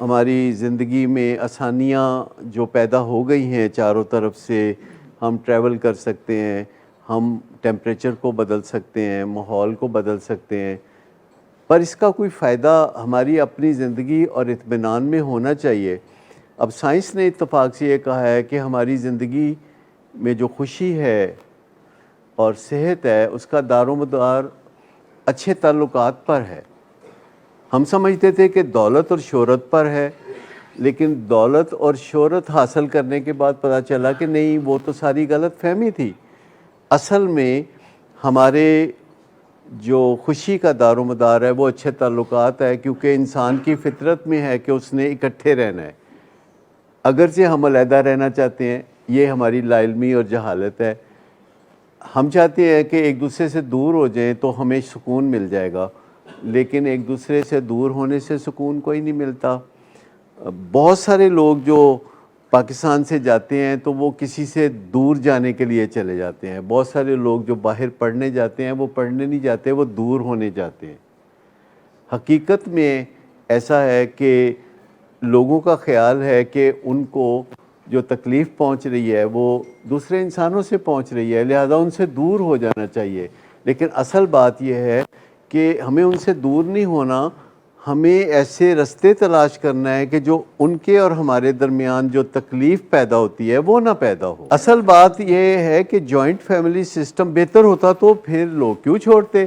ہماری زندگی میں آسانیاں جو پیدا ہو گئی ہیں چاروں طرف سے، ہم ٹریول کر سکتے ہیں، ہم ٹیمپریچر کو بدل سکتے ہیں، ماحول کو بدل سکتے ہیں، پر اس کا کوئی فائدہ ہماری اپنی زندگی اور اطمینان میں ہونا چاہیے۔ اب سائنس نے اتفاق سے یہ کہا ہے کہ ہماری زندگی میں جو خوشی ہے اور صحت ہے اس کا دار و مدار اچھے تعلقات پر ہے۔ ہم سمجھتے تھے کہ دولت اور شہرت پر ہے، لیکن دولت اور شہرت حاصل کرنے کے بعد پتہ چلا کہ نہیں، وہ تو ساری غلط فہمی تھی۔ اصل میں ہمارے جو خوشی کا دار و مدار ہے وہ اچھے تعلقات ہے، کیونکہ انسان کی فطرت میں ہے کہ اس نے اکٹھے رہنا ہے۔ اگرچہ ہم علیحدہ رہنا چاہتے ہیں، یہ ہماری لا علمی اور جہالت ہے۔ ہم چاہتے ہیں کہ ایک دوسرے سے دور ہو جائیں تو ہمیں سکون مل جائے گا، لیکن ایک دوسرے سے دور ہونے سے سکون کوئی نہیں ملتا۔ بہت سارے لوگ جو پاکستان سے جاتے ہیں تو وہ کسی سے دور جانے کے لیے چلے جاتے ہیں۔ بہت سارے لوگ جو باہر پڑھنے جاتے ہیں وہ پڑھنے نہیں جاتے، وہ دور ہونے جاتے ہیں۔ حقیقت میں ایسا ہے کہ لوگوں کا خیال ہے کہ ان کو جو تکلیف پہنچ رہی ہے وہ دوسرے انسانوں سے پہنچ رہی ہے، لہذا ان سے دور ہو جانا چاہیے۔ لیکن اصل بات یہ ہے کہ ہمیں ان سے دور نہیں ہونا، ہمیں ایسے رستے تلاش کرنا ہے کہ جو ان کے اور ہمارے درمیان جو تکلیف پیدا ہوتی ہے وہ نہ پیدا ہو۔ اصل بات یہ ہے کہ جوائنٹ فیملی سسٹم بہتر ہوتا تو پھر لوگ کیوں چھوڑتے؟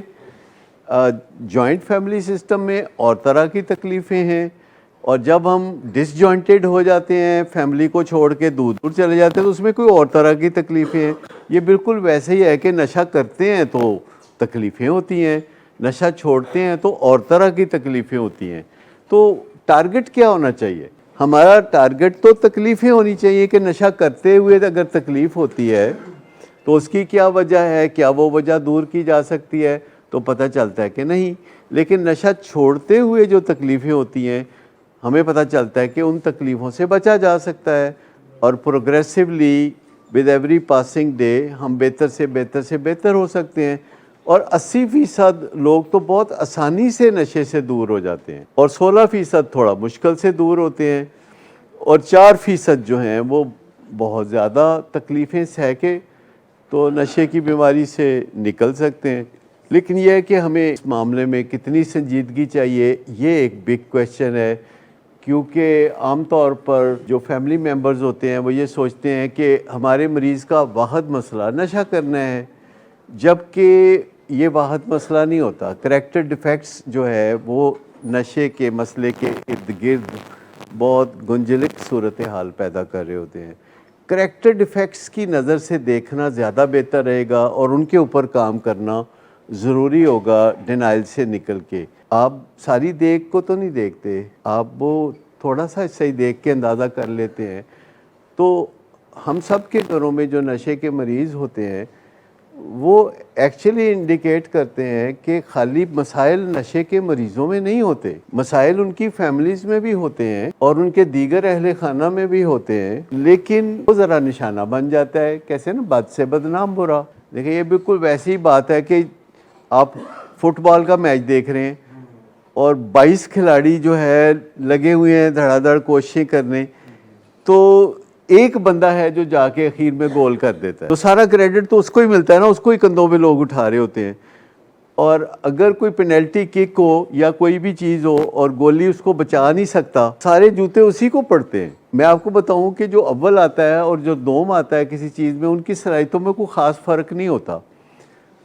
جوائنٹ فیملی سسٹم میں اور طرح کی تکلیفیں ہیں، اور جب ہم ڈس جوائنٹڈ ہو جاتے ہیں، فیملی کو چھوڑ کے دور دور چلے جاتے ہیں، تو اس میں کوئی اور طرح کی تکلیفیں ہیں۔ یہ بالکل ویسے ہی ہے کہ نشہ کرتے ہیں تو تکلیفیں ہوتی ہیں، نشہ چھوڑتے ہیں تو اور طرح کی تکلیفیں ہوتی ہیں۔ تو ٹارگٹ کیا ہونا چاہیے؟ ہمارا ٹارگٹ تو تکلیفیں ہونی چاہیے کہ نشہ کرتے ہوئے اگر تکلیف ہوتی ہے تو اس کی کیا وجہ ہے، کیا وہ وجہ دور کی جا سکتی ہے؟ تو پتہ چلتا ہے کہ نہیں۔ لیکن نشہ چھوڑتے ہوئے جو تکلیفیں ہوتی ہیں، ہمیں پتہ چلتا ہے کہ ان تکلیفوں سے بچا جا سکتا ہے، اور progressively with every passing day ہم بہتر سے بہتر ہو سکتے ہیں۔ اور 80% لوگ تو بہت آسانی سے نشے سے دور ہو جاتے ہیں، اور 16% تھوڑا مشکل سے دور ہوتے ہیں، اور 4% جو ہیں وہ بہت زیادہ تکلیفیں سہ کے تو نشے کی بیماری سے نکل سکتے ہیں۔ لیکن یہ ہے کہ ہمیں اس معاملے میں کتنی سنجیدگی چاہیے، یہ ایک بگ کویسچن ہے، کیونکہ عام طور پر جو فیملی ممبرز ہوتے ہیں وہ یہ سوچتے ہیں کہ ہمارے مریض کا واحد مسئلہ نشہ کرنا ہے، جبکہ یہ واحد مسئلہ نہیں ہوتا۔ کریکٹر ڈیفیکٹس جو ہے وہ نشے کے مسئلے کے ارد گرد بہت گنجلک صورتحال پیدا کر رہے ہوتے ہیں۔ کریکٹر ڈیفیکٹس کی نظر سے دیکھنا زیادہ بہتر رہے گا، اور ان کے اوپر کام کرنا ضروری ہوگا ڈینائل سے نکل کے۔ آپ ساری دیکھ کو تو نہیں دیکھتے، آپ وہ تھوڑا سا صحیح دیکھ کے اندازہ کر لیتے ہیں۔ تو ہم سب کے گھروں میں جو نشے کے مریض ہوتے ہیں وہ ایکچولی انڈیکیٹ کرتے ہیں کہ خالی مسائل نشے کے مریضوں میں نہیں ہوتے، مسائل ان کی فیملیز میں بھی ہوتے ہیں اور ان کے دیگر اہل خانہ میں بھی ہوتے ہیں، لیکن وہ ذرا نشانہ بن جاتا ہے۔ کیسے نا، بد سے بدنام برا۔ دیکھیں، یہ بالکل ویسی بات ہے کہ آپ فٹ بال کا میچ دیکھ رہے ہیں اور 22 کھلاڑی جو ہے لگے ہوئے ہیں دھڑا دھڑ کوششیں کرنے، تو ایک بندہ ہے جو جا کے اخیر میں گول کر دیتا ہے، تو سارا کریڈٹ تو اس کو ہی ملتا ہے نا، اس کو ہی کندھوں پہ لوگ اٹھا رہے ہوتے ہیں۔ اور اگر کوئی پینلٹی کک ہو یا کوئی بھی چیز ہو اور گولی اس کو بچا نہیں سکتا، سارے جوتے اسی کو پڑتے ہیں۔ میں آپ کو بتاؤں کہ جو اول آتا ہے اور جو دوم آتا ہے کسی چیز میں، ان کی صلاحیتوں میں کوئی خاص فرق نہیں ہوتا،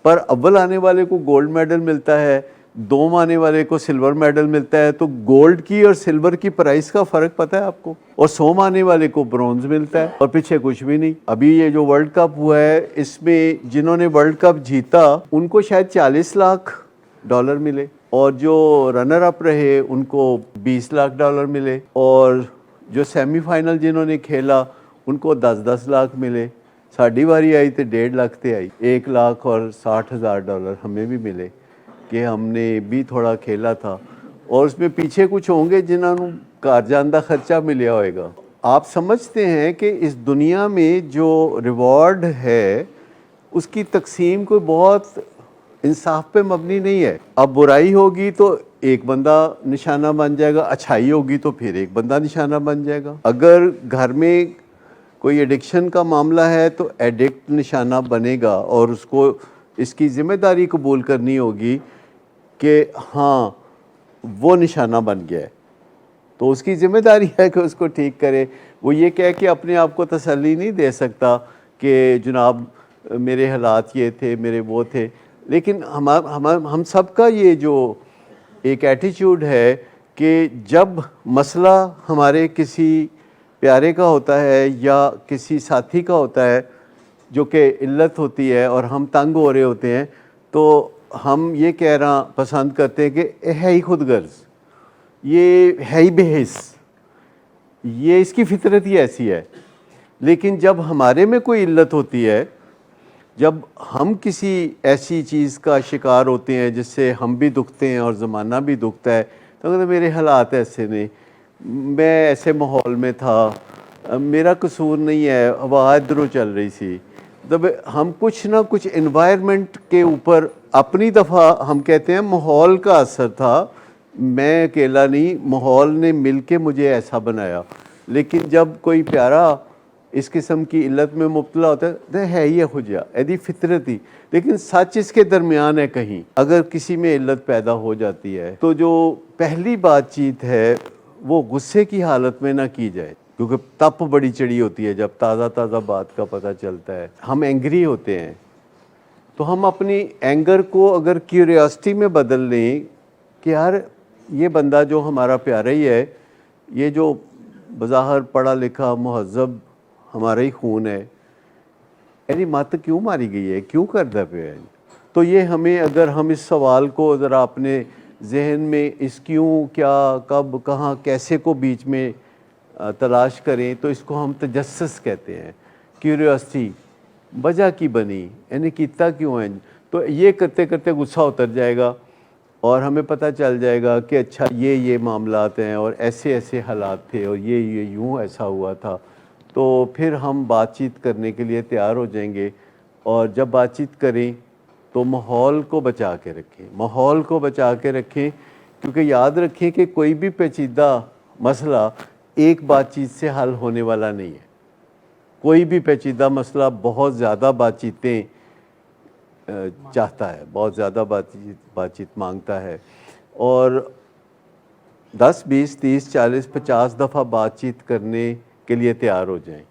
پر اول آنے والے کو گولڈ میڈل ملتا ہے، دوم آنے والے کو سلور میڈل ملتا ہے۔ تو گولڈ کی اور سلور کی پرائز کا فرق پتہ ہے آپ کو؟ اور سوم آنے والے کو برونز ملتا ہے، اور پیچھے کچھ بھی نہیں۔ ابھی یہ جو ورلڈ کپ ہوا ہے، اس میں جنہوں نے ورلڈ کپ جیتا ان کو شاید 40 لاکھ ڈالر ملے، اور جو رنر اپ رہے ان کو 20 لاکھ ڈالر ملے، اور جو سیمی فائنل جنہوں نے کھیلا ان کو 10 لاکھ ملے۔ ساڑھی باری آئی تو 1.5 لاکھ تے آئی، 1 لاکھ اور 60,000 ڈالر ہمیں بھی ملے کہ ہم نے بھی تھوڑا کھیلا تھا، اور اس میں پیچھے کچھ ہوں گے جنہوں نے کارجاندہ خرچہ ملیا ہوئے گا۔ آپ سمجھتے ہیں کہ اس دنیا میں جو ریوارڈ ہے اس کی تقسیم کوئی بہت انصاف پہ مبنی نہیں ہے. اب برائی ہوگی تو ایک بندہ نشانہ بن جائے گا, اچھائی ہوگی تو پھر ایک بندہ نشانہ بن جائے گا. اگر گھر میں کوئی ایڈکشن کا معاملہ ہے تو ایڈکٹ نشانہ بنے گا, اور اس کو اس کی ذمہ داری قبول کرنی ہوگی کہ ہاں وہ نشانہ بن گیا ہے, تو اس کی ذمہ داری ہے کہ اس کو ٹھیک کرے. وہ یہ کہہ کے اپنے آپ کو تسلی نہیں دے سکتا کہ جناب میرے حالات یہ تھے, میرے وہ تھے. لیکن ہم سب کا یہ جو ایک ایٹیچیوڈ ہے کہ جب مسئلہ ہمارے کسی پیارے کا ہوتا ہے یا کسی ساتھی کا ہوتا ہے جو کہ علت ہوتی ہے اور ہم تنگ ہو رہے ہوتے ہیں, تو ہم یہ کہنا پسند کرتے ہیں کہ ہے ہی خود غرض, یہ ہے ہی بے حس, یہ اس کی فطرت ہی ایسی ہے. لیکن جب ہمارے میں کوئی علت ہوتی ہے, جب ہم کسی ایسی چیز کا شکار ہوتے ہیں جس سے ہم بھی دکھتے ہیں اور زمانہ بھی دکھتا ہے, تو کہتے ہیں میرے حالات ایسے نہیں, میں ایسے ماحول میں تھا, میرا قصور نہیں ہے, ہوا ادھروں چل رہی سی. جب ہم کچھ نہ کچھ انوائرمنٹ کے اوپر اپنی دفعہ ہم کہتے ہیں ماحول کا اثر تھا, میں اکیلا نہیں, ماحول نے مل کے مجھے ایسا بنایا. لیکن جب کوئی پیارا اس قسم کی علت میں مبتلا ہوتا ہے ہی خجا ایدی فطرت ہی, لیکن سچ اس کے درمیان ہے. کہیں اگر کسی میں علت پیدا ہو جاتی ہے تو جو پہلی بات چیت ہے وہ غصے کی حالت میں نہ کی جائے, کیونکہ تپ بڑی چڑی ہوتی ہے جب تازہ تازہ بات کا پتہ چلتا ہے. ہم اینگری ہوتے ہیں تو ہم اپنی اینگر کو اگر کیوریاسٹی میں بدل لیں کہ یار یہ بندہ جو ہمارا پیارا ہی ہے, یہ جو بظاہر پڑھا لکھا مہذب ہمارا ہی خون ہے, یعنی مت کیوں ماری گئی ہے, کیوں کردا پہ ہے. تو یہ ہمیں, اگر ہم اس سوال کو ذرا اپنے ذہن میں اس کیوں, کیا, کب, کہاں, کیسے کو بیچ میں تلاش کریں, تو اس کو ہم تجسس کہتے ہیں. کیوریوسٹی, وجہ کی بنی, یعنی کیتا کیوں ہے. تو یہ کرتے کرتے غصہ اتر جائے گا اور ہمیں پتہ چل جائے گا کہ اچھا یہ معاملات ہیں اور ایسے ایسے حالات تھے اور یہ یوں ایسا ہوا تھا. تو پھر ہم بات چیت کرنے کے لیے تیار ہو جائیں گے. اور جب بات چیت کریں تو ماحول کو بچا کے رکھیں, ماحول کو بچا کے رکھیں, کیونکہ یاد رکھیں کہ کوئی بھی پیچیدہ مسئلہ ایک بات چیت سے حل ہونے والا نہیں ہے. کوئی بھی پیچیدہ مسئلہ بہت زیادہ بات چیتیں چاہتا ہے, بہت زیادہ بات چیت مانگتا ہے. اور 10, 20, 30, 40, 50 دفعہ بات چیت کرنے کے لیے تیار ہو جائیں.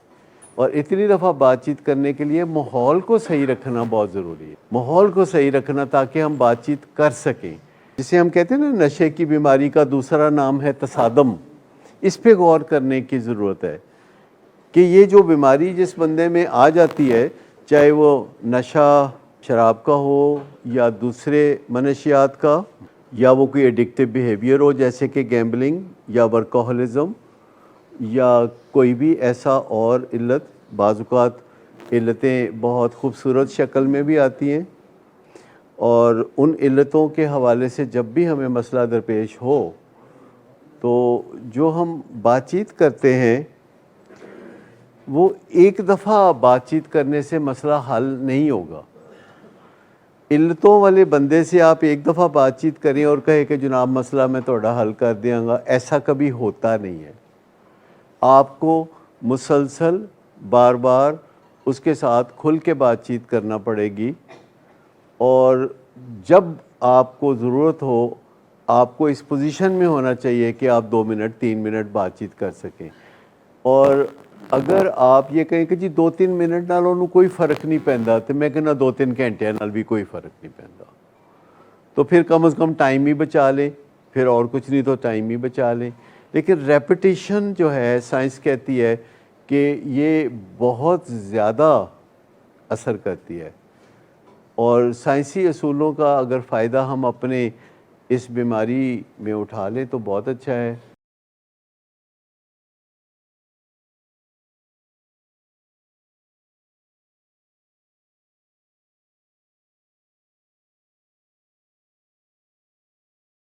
اور اتنی دفعہ بات چیت کرنے کے لیے ماحول کو صحیح رکھنا بہت ضروری ہے, ماحول کو صحیح رکھنا تاکہ ہم بات چیت کر سکیں. جسے ہم کہتے ہیں نا نشے کی بیماری کا دوسرا نام ہے تصادم. اس پہ غور کرنے کی ضرورت ہے کہ یہ جو بیماری جس بندے میں آ جاتی ہے, چاہے وہ نشہ شراب کا ہو یا دوسرے منشیات کا, یا وہ کوئی ایڈکٹیو بیہیویئر ہو جیسے کہ گیمبلنگ یا ورکوہولزم یا کوئی بھی ایسا اور علت. بعض اوقات علتیں بہت خوبصورت شکل میں بھی آتی ہیں, اور ان علتوں کے حوالے سے جب بھی ہمیں مسئلہ درپیش ہو تو جو ہم بات چیت کرتے ہیں وہ ایک دفعہ بات چیت کرنے سے مسئلہ حل نہیں ہوگا. علتوں والے بندے سے آپ ایک دفعہ بات چیت کریں اور کہے کہ جناب مسئلہ میں تھوڑا حل کر دیا گا, ایسا کبھی ہوتا نہیں ہے. آپ کو مسلسل بار بار اس کے ساتھ کھل کے بات چیت کرنا پڑے گی, اور جب آپ کو ضرورت ہو آپ کو اس پوزیشن میں ہونا چاہیے کہ آپ 2 منٹ 3 منٹ بات چیت کر سکیں. اور اگر آپ یہ کہیں کہ جی 2-3 منٹ نال انہوں کوئی فرق نہیں پیندا, تو میں کہنا 2-3 گھنٹے نال بھی کوئی فرق نہیں پیندا. تو پھر کم از کم ٹائم ہی بچا لیں, پھر اور کچھ نہیں تو ٹائم ہی بچا لیں. لیکن ریپیٹیشن جو ہے سائنس کہتی ہے کہ یہ بہت زیادہ اثر کرتی ہے, اور سائنسی اصولوں کا اگر فائدہ ہم اپنے اس بیماری میں اٹھا لیں تو بہت اچھا ہے.